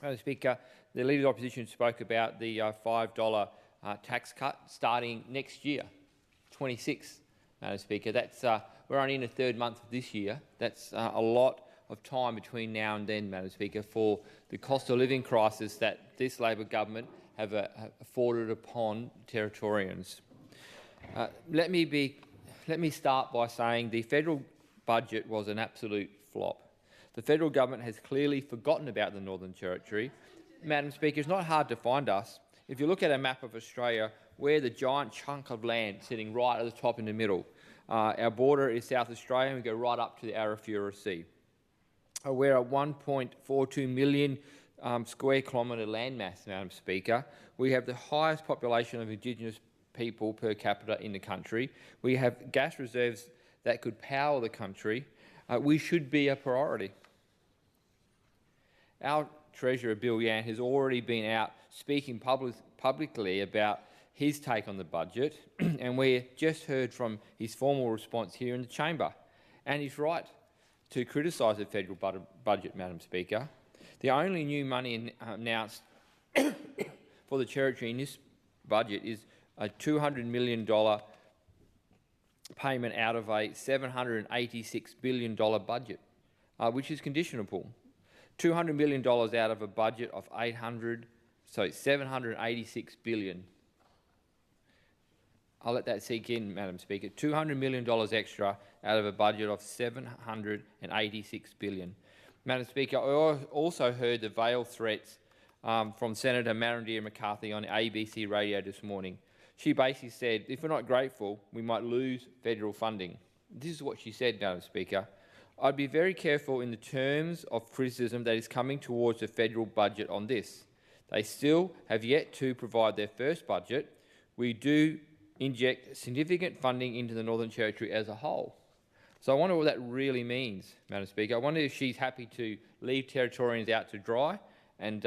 Madam Speaker, the Leader of the Opposition spoke about the $5 tax cut starting next year, 26. Madam Speaker, we're only in the third month of this year. That's a lot of time between now and then, Madam Speaker, for the cost of living crisis that this Labor government have afforded upon Territorians. Let me start by saying the federal budget was an absolute flop. The federal government has clearly forgotten about the Northern Territory. Madam Speaker, it's not hard to find us. If you look at a map of Australia, we're the giant chunk of land sitting right at the top in the middle. Our border is South Australia, and we go right up to the Arafura Sea. We're a 1.42 million square kilometre landmass, Madam Speaker. We have the highest population of Indigenous people per capita in the country. We have gas reserves that could power the country. We should be a priority. Our Treasurer, Bill Yan, has already been out speaking publicly about his take on the budget, and we just heard from his formal response here in the chamber. And he's right to criticise the federal budget, Madam Speaker. The only new money announced for the Territory in this budget is a $200 million payment out of a $786 billion budget, which is conditionable. $200 million out of a budget of $786 billion. I'll let that sink in, Madam Speaker. $200 million extra out of a budget of $786 billion. Madam Speaker, I also heard the veiled threats from Senator Marindia McCarthy on ABC radio this morning. She basically said, if we're not grateful, we might lose federal funding. This is what she said, Madam Speaker. I'd be very careful in the terms of criticism that is coming towards the federal budget on this. They still have yet to provide their first budget. We do inject significant funding into the Northern Territory as a whole. So I wonder what that really means, Madam Speaker. I wonder if she's happy to leave Territorians out to dry and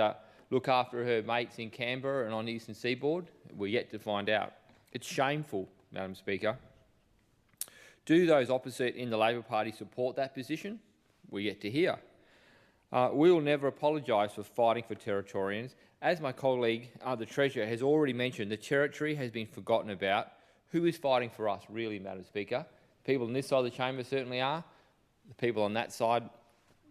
look after her mates in Canberra and on the eastern seaboard. We're yet to find out. It's shameful, Madam Speaker. Do those opposite in the Labor Party support that position? We're yet to hear. We will never apologise for fighting for Territorians. As my colleague, the Treasurer, has already mentioned, the Territory has been forgotten about. Who is fighting for us, really, Madam Speaker? People on this side of the chamber certainly are. The people on that side,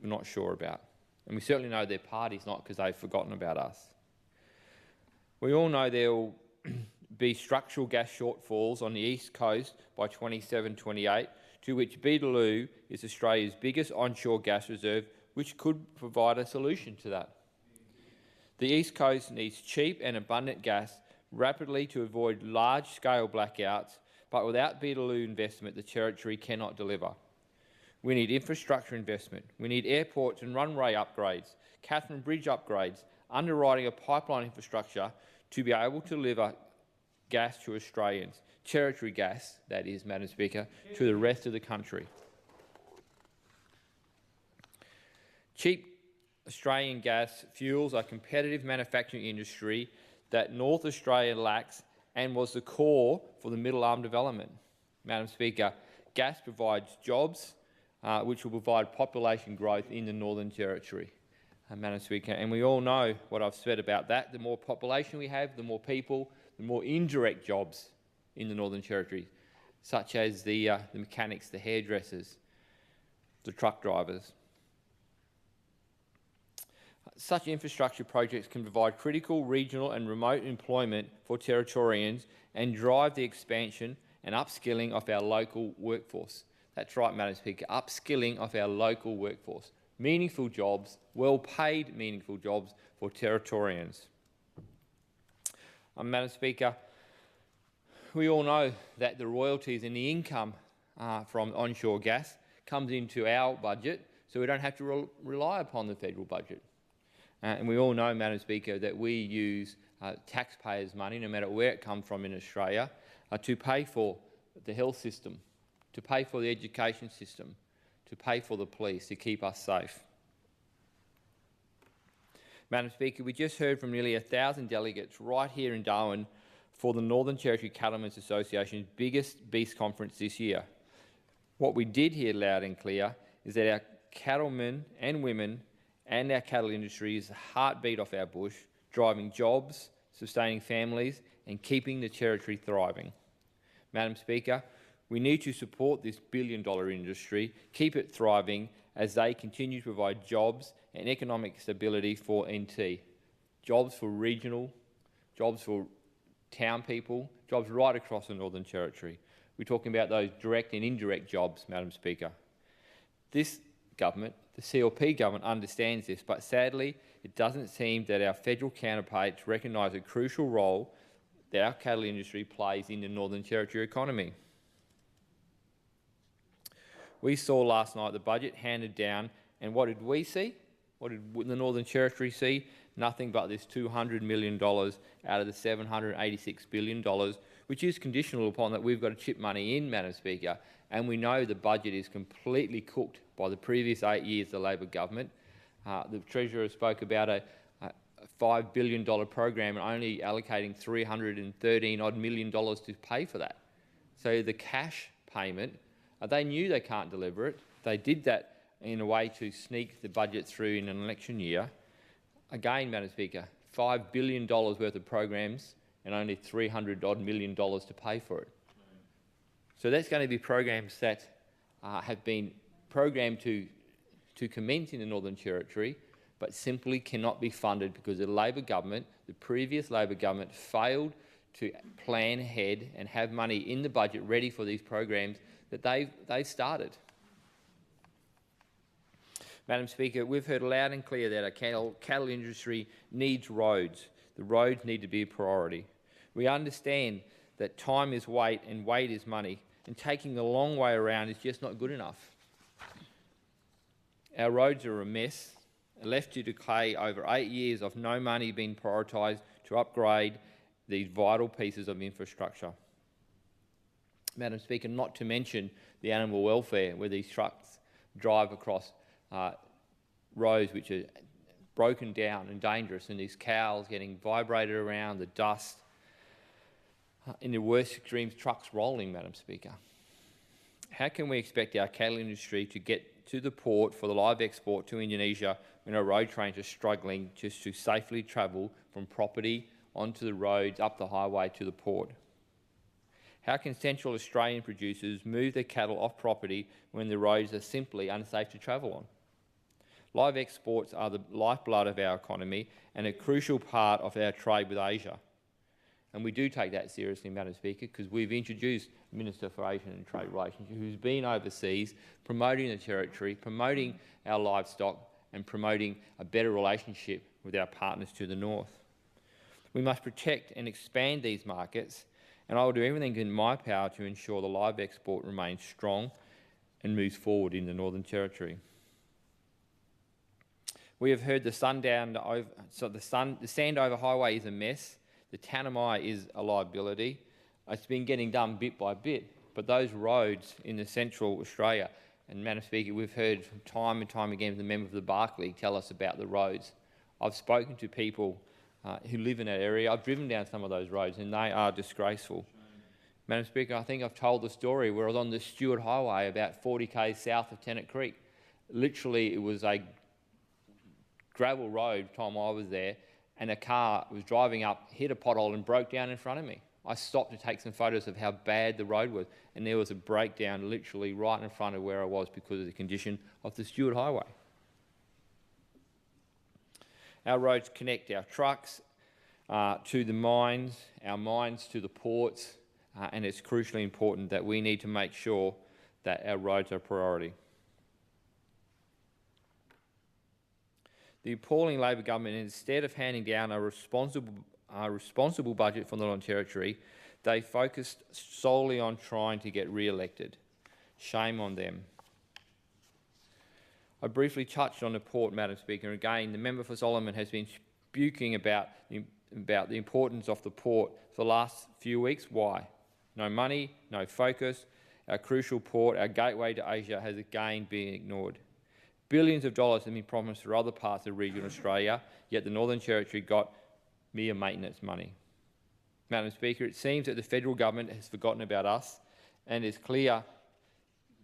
we're not sure about. And we certainly know their party's not, because they've forgotten about us. We all know there will be structural gas shortfalls on the east coast by 27-28, to which Beetaloo is Australia's biggest onshore gas reserve, which could provide a solution to that. The east coast needs cheap and abundant gas rapidly to avoid large-scale blackouts, but without Beetaloo investment, the Territory cannot deliver. We need infrastructure investment. We need airports and runway upgrades, Catherine Bridge upgrades, underwriting of pipeline infrastructure to be able to deliver gas to Australians, Territory gas, that is, Madam Speaker, to the rest of the country. Cheap Australian gas fuels a competitive manufacturing industry that North Australia lacks and was the core for the Middle Arm development. Madam Speaker, gas provides jobs, which will provide population growth in the Northern Territory. Madam Speaker, and we all know what I've said about that. The more population we have, the more people, the more indirect jobs in the Northern Territory, such as the mechanics, the hairdressers, the truck drivers. Such infrastructure projects can provide critical regional and remote employment for Territorians and drive the expansion and upskilling of our local workforce. That's right, Madam Speaker, upskilling of our local workforce. Meaningful jobs, well-paid meaningful jobs for Territorians. Madam Speaker, we all know that the royalties and the income from onshore gas comes into our budget, so we don't have to rely upon the federal budget. And we all know, Madam Speaker, that we use taxpayers' money, no matter where it comes from in Australia, to pay for the health system, to pay for the education system, to pay for the police, to keep us safe. Madam Speaker, we just heard from nearly 1,000 delegates right here in Darwin for the Northern Territory Cattlemen's Association's biggest beast conference this year. What we did hear loud and clear is that our cattlemen and women and our cattle industry is the heartbeat of our bush, driving jobs, sustaining families and keeping the territory thriving. Madam Speaker, we need to support this billion-dollar industry, keep it thriving as they continue to provide jobs and economic stability for NT. Jobs for regional, jobs for town people, jobs right across the Northern Territory. We're talking about those direct and indirect jobs, Madam Speaker. This government, the CLP government, understands this, but sadly it doesn't seem that our federal counterparts recognise the crucial role that our cattle industry plays in the Northern Territory economy. We saw last night the budget handed down, and what did we see? What did the Northern Territory see? Nothing but this $200 million out of the $786 billion, which is conditional upon that we've got to chip money in, Madam Speaker, and we know the budget is completely cooked by the previous 8 years of the Labor government. The Treasurer spoke about a $5 billion program and only allocating $313 million to pay for that. So the cash payment, they knew they can't deliver it. They did that in a way to sneak the budget through in an election year. Again, Madam Speaker, $5 billion worth of programs and only $300 million to pay for it. So that's going to be programs that have been programmed to commence in the Northern Territory, but simply cannot be funded because the Labor government, the previous Labor government, failed to plan ahead and have money in the budget ready for these programs that they've started. Madam Speaker, we've heard loud and clear that our cattle industry needs roads. The roads need to be a priority. We understand that time is weight and weight is money, and taking the long way around is just not good enough. Our roads are a mess, left to decay over 8 years of no money being prioritised to upgrade these vital pieces of infrastructure. Madam Speaker, not to mention the animal welfare, where these trucks drive across roads which are broken down and dangerous, and these cows getting vibrated around, the dust, in the worst extremes, trucks rolling, Madam Speaker. How can we expect our cattle industry to get to the port for the live export to Indonesia when our road trains are struggling just to safely travel from property onto the roads, up the highway to the port? How can Central Australian producers move their cattle off property when the roads are simply unsafe to travel on? Live exports are the lifeblood of our economy and a crucial part of our trade with Asia. And we do take that seriously, Madam Speaker, because we've introduced Minister for Asian and Trade Relations, who's been overseas promoting the territory, promoting our livestock and promoting a better relationship with our partners to the north. We must protect and expand these markets, and I will do everything in my power to ensure the live export remains strong and moves forward in the Northern Territory. We have heard the Sandover Highway is a mess. The Tanami is a liability. It's been getting done bit by bit, but those roads in the Central Australia, and Madam Speaker, we've heard from time and time again the member of the Barclay tell us about the roads. I've spoken to people who live in that area. I've driven down some of those roads and they are disgraceful. Madam Speaker, I think I've told the story where I was on the Stewart Highway about 40 k's south of Tennant Creek. Literally, it was a gravel road time I was there, and a car was driving up, hit a pothole and broke down in front of me. I stopped to take some photos of how bad the road was, and there was a breakdown literally right in front of where I was because of the condition of the Stewart Highway. Our roads connect our trucks to the mines, our mines to the ports, and it's crucially important that we need to make sure that our roads are a priority. The appalling Labor government, instead of handing down a responsible budget for the Northern Territory, they focused solely on trying to get re-elected. Shame on them. I briefly touched on the port, Madam Speaker. Again, the member for Solomon has been speaking about the importance of the port for the last few weeks. Why? No money, no focus. Our crucial port, our gateway to Asia, has again been ignored. Billions of dollars have been promised for other parts of regional Australia, yet the Northern Territory got mere maintenance money. Madam Speaker, it seems that the federal government has forgotten about us, and it's clear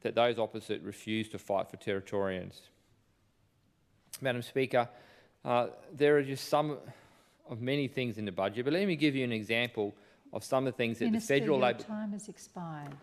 that those opposite refuse to fight for Territorians. Madam Speaker, there are just some of many things in the budget, but let me give you an example of some of the things that Minister, the federal your Labor... time has expired.